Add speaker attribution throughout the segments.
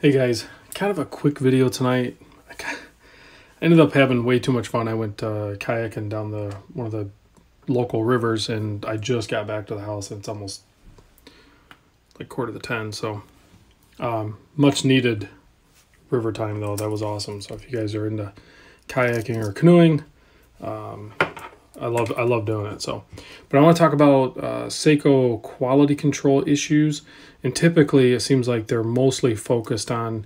Speaker 1: Hey guys, kind of a quick video tonight. I ended up having way too much fun. I went kayaking down one of the local rivers, and I just got back to the house, and it's almost like 9:45. So much needed river time though. That was awesome. So if you guys are into kayaking or canoeing, I love doing it. So, but I want to talk about Seiko quality control issues, and typically it seems like they're mostly focused on,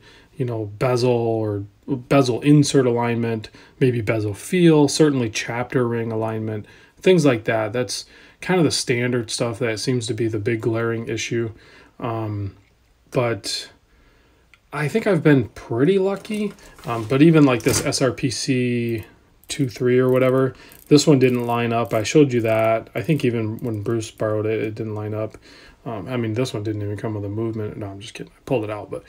Speaker 1: bezel or bezel insert alignment, maybe bezel feel, certainly chapter ring alignment, things like that. That's kind of the standard stuff that seems to be the big glaring issue. But I think I've been pretty lucky. But even like this SRPC 2.3 or whatever, this one didn't line up. I showed you that. I think even when Bruce borrowed it, it didn't line up. I mean, this one didn't even come with a movement. No, I'm just kidding. I pulled it out, but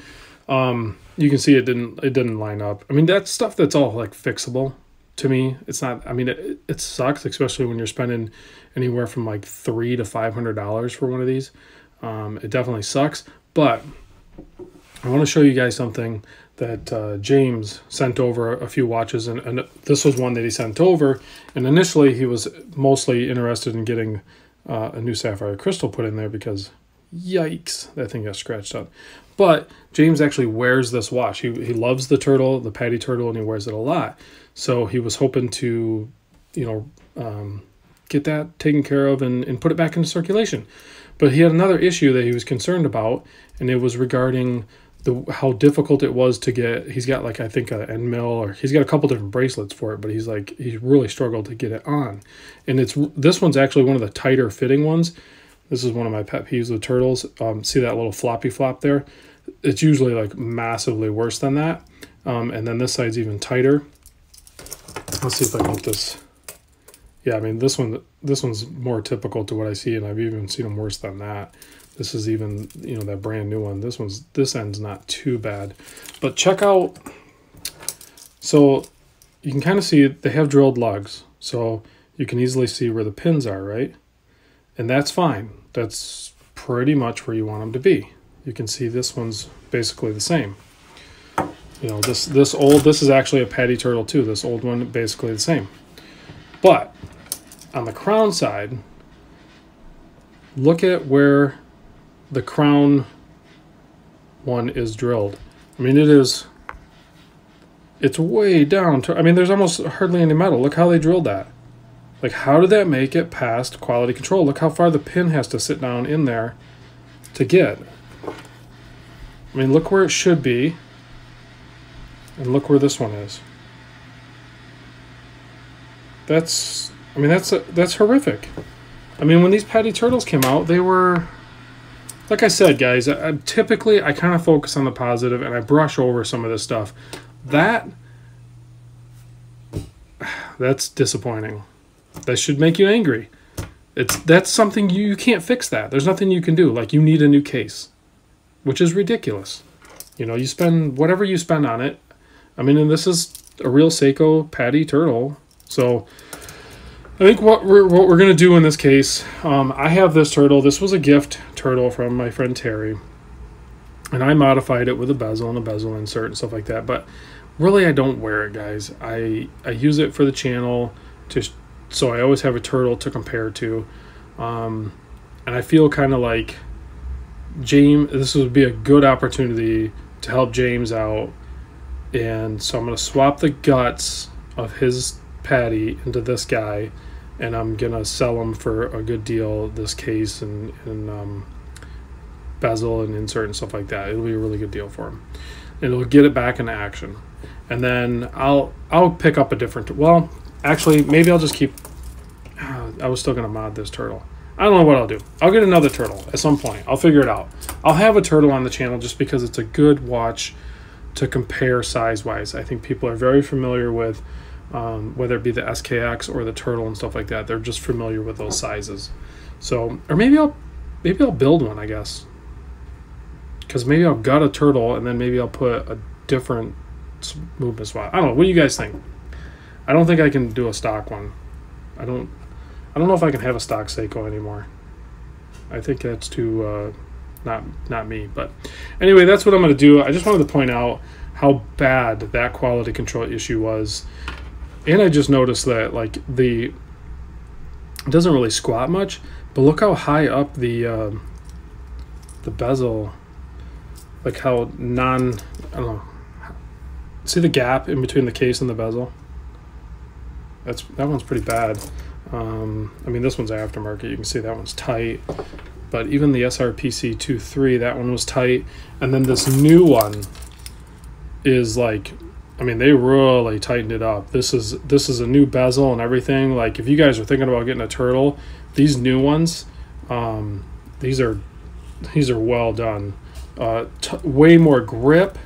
Speaker 1: you can see it didn't line up. I mean, that's stuff that's all like fixable to me. It's not. I mean, it sucks, especially when you're spending anywhere from like $300 to $500 for one of these. It definitely sucks. But I want to show you guys something that James sent over a few watches, and this was one that he sent over. And initially, he was mostly interested in getting a new sapphire crystal put in there because, yikes, that thing got scratched up. But James actually wears this watch. He loves the turtle, the Patty turtle, and he wears it a lot. So he was hoping to, get that taken care of and put it back into circulation. But he had another issue that he was concerned about, and it was regarding how difficult it was to get. He's got like, I think an end mill, or he's got a couple different bracelets for it, but he really struggled to get it on. And this one's actually one of the tighter fitting ones. This is one of my pet peeves with turtles. See that little floppy flop there? It's usually like massively worse than that. And then this side's even tighter. Let's see if I can get this. Yeah, I mean, this one's more typical to what I see, and I've even seen them worse than that. This is even, that brand new one. This end's not too bad. But check out, so you can kind of see they have drilled lugs. So you can easily see where the pins are, right? And that's fine. That's pretty much where you want them to be. You can see this one's basically the same. This is actually a Patty turtle too. This old one, basically the same. But on the crown side, look at where the crown one is drilled. I mean, it's way down to, I mean, there's almost hardly any metal. Look how they drilled that. Like, how did that make it past quality control? Look how far the pin has to sit down in there to get. I mean, look where it should be, and look where this one is. That's horrific. I mean, when these Patty turtles came out, they were, like I said, guys, typically I kind of focus on the positive and I brush over some of this stuff. That's disappointing. That should make you angry. That's something you can't fix that. There's nothing you can do. Like, you need a new case, which is ridiculous. You spend whatever you spend on it. I mean, and this is a real Seiko Patty turtle. So I think what we're going to do in this case, I have this turtle. This was a gift turtle from my friend Terry, and I modified it with a bezel and a bezel insert and stuff like that. But really, I don't wear it, guys. I use it for the channel, so I always have a turtle to compare to. And I feel kind of like this would be a good opportunity to help James out. And so I'm going to swap the guts of his Patty into this guy, and I'm going to sell them for a good deal, this case and bezel and insert and stuff like that. It'll be a really good deal for him. It'll get it back into action. And then I'll pick up a different, well, actually, maybe I'll just keep, I was still going to mod this turtle. I don't know what I'll do. I'll get another turtle at some point. I'll figure it out. I'll have a turtle on the channel just because it's a good watch to compare size-wise. I think people are very familiar with whether it be the SKX or the turtle and stuff like that. They're just familiar with those sizes. So, or maybe I'll build one, I guess. Because maybe I'll gut a turtle and then maybe I'll put a different movement swap. I don't know. What do you guys think? I don't think I can do a stock one. I don't know if I can have a stock Seiko anymore. I think that's too not me. But anyway, that's what I'm going to do. I just wanted to point out how bad that quality control issue was. And I just noticed that like it doesn't really squat much, but look how high up the bezel, like how I don't know. See the gap in between the case and the bezel? That one's pretty bad. I mean, this one's aftermarket. You can see that one's tight. But even the SRPC 2.3, that one was tight. And then this new one is like, I mean, they really tightened it up. This is a new bezel and everything. Like, if you guys are thinking about getting a turtle, these new ones, these are well done. Way more grip.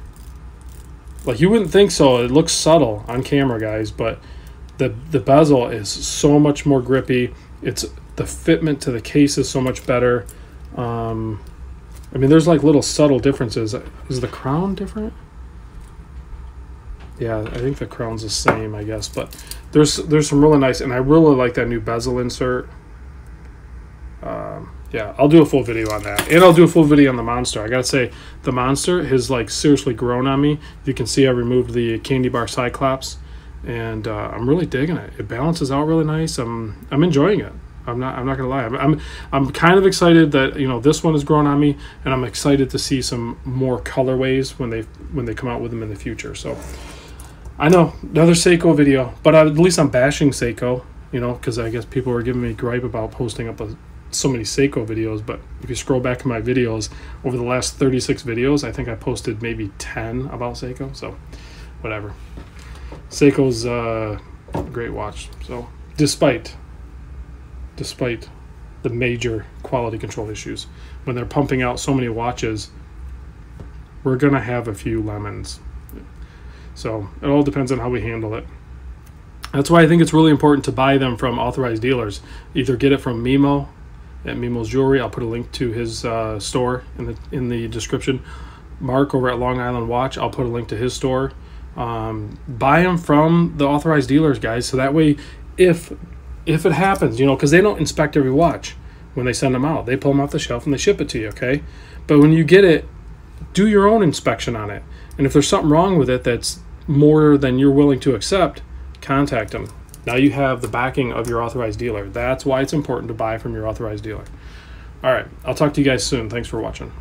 Speaker 1: Like, you wouldn't think so. It looks subtle on camera, guys, but the bezel is so much more grippy. The fitment to the case is so much better. I mean, there's like little subtle differences. Is the crown different? Yeah, I think the crown's the same, I guess. But there's some really nice, and I really like that new bezel insert. Yeah, I'll do a full video on that. And I'll do a full video on the Monster. I gotta say, the Monster has like seriously grown on me. You can see I removed the candy bar Cyclops, and I'm really digging it. It balances out really nice. I'm enjoying it. I'm not gonna lie. I'm kind of excited that, you know, this one has grown on me, and I'm excited to see some more colorways when they come out with them in the future. So I know, another Seiko video, but at least I'm bashing Seiko, you know, because I guess people were giving me gripe about posting up so many Seiko videos. But if you scroll back in my videos, over the last 36 videos, I think I posted maybe 10 about Seiko. So whatever. Seiko's a great watch. So despite the major quality control issues, when they're pumping out so many watches, we're gonna have a few lemons. So it all depends on how we handle it. That's why I think it's really important to buy them from authorized dealers. Either get it from Mimo at Mimo's Jewelry. I'll put a link to his store in the description. Mark over at Long Island Watch, I'll put a link to his store. Buy them from the authorized dealers, guys, so that way if it happens, you know, because they don't inspect every watch when they send them out. They pull them off the shelf and they ship it to you, okay? But when you get it, do your own inspection on it. And if there's something wrong with it that's more than you're willing to accept, contact them. Now you have the backing of your authorized dealer. That's why it's important to buy from your authorized dealer. All right, I'll talk to you guys soon. Thanks for watching.